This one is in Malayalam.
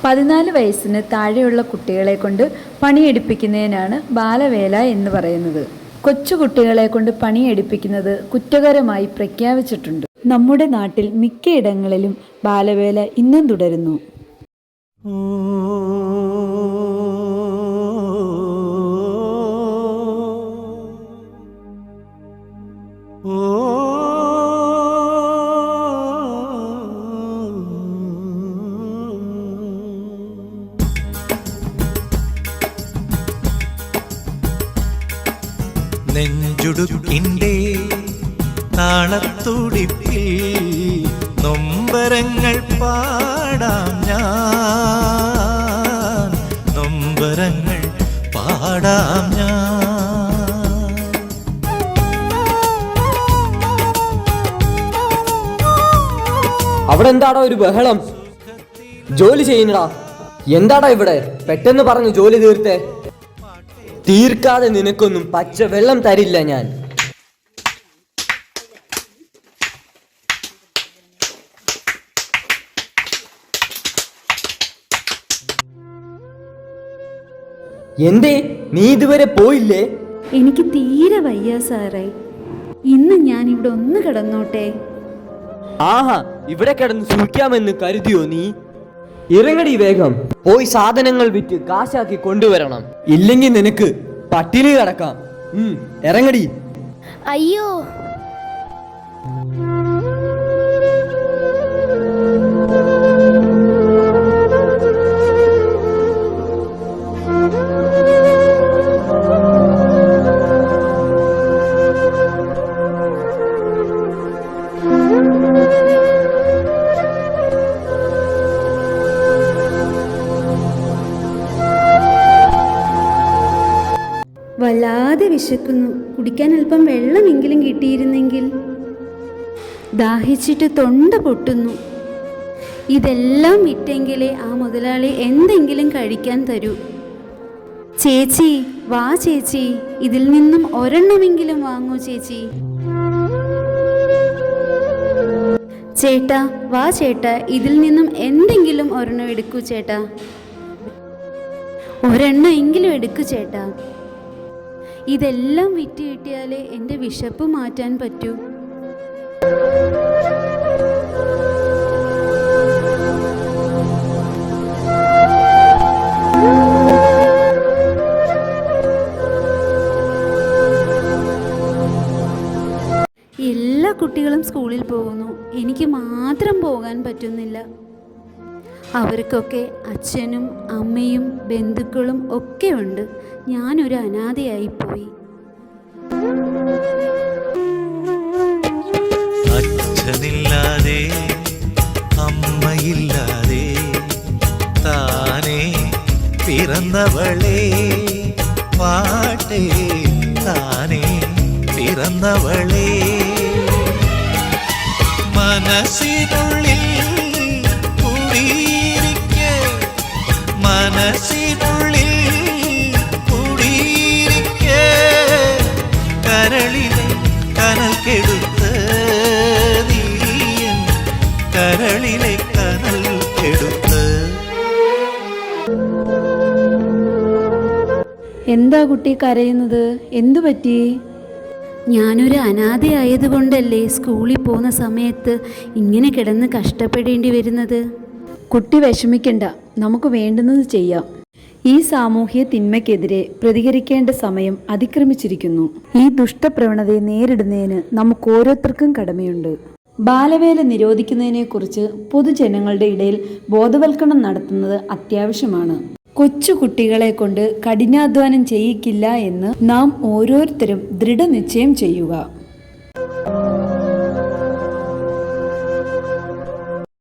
14 വയസ്സിന് താഴെയുള്ള കുട്ടികളെ കൊണ്ട് പണിയെടുപ്പിക്കുന്നതിനാണ് ബാലവേല എന്ന് പറയുന്നത്. കൊച്ചുകുട്ടികളെ കൊണ്ട് പണിയെടുപ്പിക്കുന്നത് കുറ്റകരമായി പ്രഖ്യാപിച്ചിട്ടുണ്ട്. നമ്മുടെ നാട്ടിൽ മിക്കയിടങ്ങളിലും ബാലവേല ഇന്നും തുടരുന്നു. നെഞ്ചുടുക്കിൻ്റെ താളത്തുടിപ്പിൽ നൊമ്പരങ്ങൾ പാടാം ഞാൻ, നൊമ്പരങ്ങൾ പാടാം ഞാൻ. അവിടെ എന്താടാ ഒരു ബഹളം? ജോലി ചെയ്യുന്നടാ. എന്താടാ ഇവിടെ? പെട്ടെന്ന് പറഞ്ഞു ജോലി തീർത്തേ. തീർക്കാതെ നിനക്കൊന്നും പച്ച വെള്ളം തരില്ല ഞാൻ. എന്തേ നീ ഇതുവരെ പോയില്ലേ? എനിക്ക് തീരെ വയ്യ സാറേ. ഇന്ന് ഞാൻ ഇവിടെ ഒന്ന് കിടന്നോട്ടെ. ആഹാ, ഇവിടെ കിടന്ന് സൂക്ഷിക്കാമെന്ന് കരുതിയോ നീ? ഇറങ്ങടി വേഗം. പോയി സാധനങ്ങൾ വിറ്റ് കാശാക്കി കൊണ്ടുവരണം. ഇല്ലെങ്കിൽ നിനക്ക് പട്ടിണി കിടക്കാം. ഇറങ്ങടി. അയ്യോ, വല്ലാതെ വിശക്കുന്നു. കുടിക്കാൻ അല്പം വെള്ളമെങ്കിലും കിട്ടിയിരുന്നെങ്കിൽ. ദാഹിച്ചിട്ട് തൊണ്ട പൊട്ടുന്നു. ഇതെല്ലാം വിറ്റെങ്കിലേ ആ മുതലാളി എന്തെങ്കിലും കഴിക്കാൻ തരൂ. ചേച്ചി വാ ചേച്ചി, ഇതിൽ നിന്നും ഒരെണ്ണമെങ്കിലും വാങ്ങൂ ചേച്ചി. ചേട്ടാ വാ ചേട്ടാ, ഇതിൽ നിന്നും എന്തെങ്കിലും ഒരെണ്ണം എടുക്കൂ ചേട്ടാ. ഒരെണ്ണം എങ്കിലും എടുക്കൂ ചേട്ടാ. ഇതെല്ലാം വിറ്റ് കിട്ടിയാലേ എൻ്റെ വിശപ്പ് മാറ്റാൻ പറ്റൂ. എല്ലാ കുട്ടികളും സ്കൂളിൽ പോകുന്നു, എനിക്ക് മാത്രം പോകാൻ പറ്റുന്നില്ല. അവർക്കൊക്കെ അച്ഛനും അമ്മയും ബന്ധുക്കളും ഒക്കെ ഉണ്ട്. ഞാനൊരു അനാഥയായിപ്പോയി. അച്ഛനില്ലാതെ അമ്മയില്ലാതെ താനേ പിറന്നവളെ, പാട്ടേ താനേ പിറന്നവളെ, മനസ്സിനുള്ളിൽ കുടിയിരിക്കെ, മനസ്സിനുള്ളിൽ കുടിയിരിക്കെ, കരളിലെ കനൽ കെടുത്ത് നീയൻ, കരളിലെ കനൽ കെടുത്ത്. എന്താ കുട്ടി കരയുന്നത്? എന്തു പറ്റി? ഞാനൊരു അനാഥയായതുകൊണ്ടല്ലേ സ്കൂളിൽ പോകുന്ന സമയത്ത് ഇങ്ങനെ കിടന്ന് കഷ്ടപ്പെടേണ്ടി വരുന്നത്. കുട്ടി വിഷമിക്കണ്ട, നമുക്ക് വേണ്ടുന്നത് ചെയ്യാം. ഈ സാമൂഹ്യ തിന്മയ്ക്കെതിരെ പ്രതികരിക്കേണ്ട സമയം അതിക്രമിച്ചിരിക്കുന്നു. ഈ ദുഷ്ടപ്രവണതയെ നേരിടുന്നതിന് നമുക്ക് ഓരോരുത്തർക്കും കടമയുണ്ട്. ബാലവേല നിരോധിക്കുന്നതിനെക്കുറിച്ച് പൊതുജനങ്ങളുടെ ഇടയിൽ ബോധവൽക്കരണം നടത്തുന്നത് അത്യാവശ്യമാണ്. കൊച്ചു കുട്ടികളെ കൊണ്ട് കഠിനാധ്വാനം ചെയ്യിക്കില്ല എന്ന് നാം ഓരോരുത്തരും ദൃഢനിശ്ചയം ചെയ്യുക.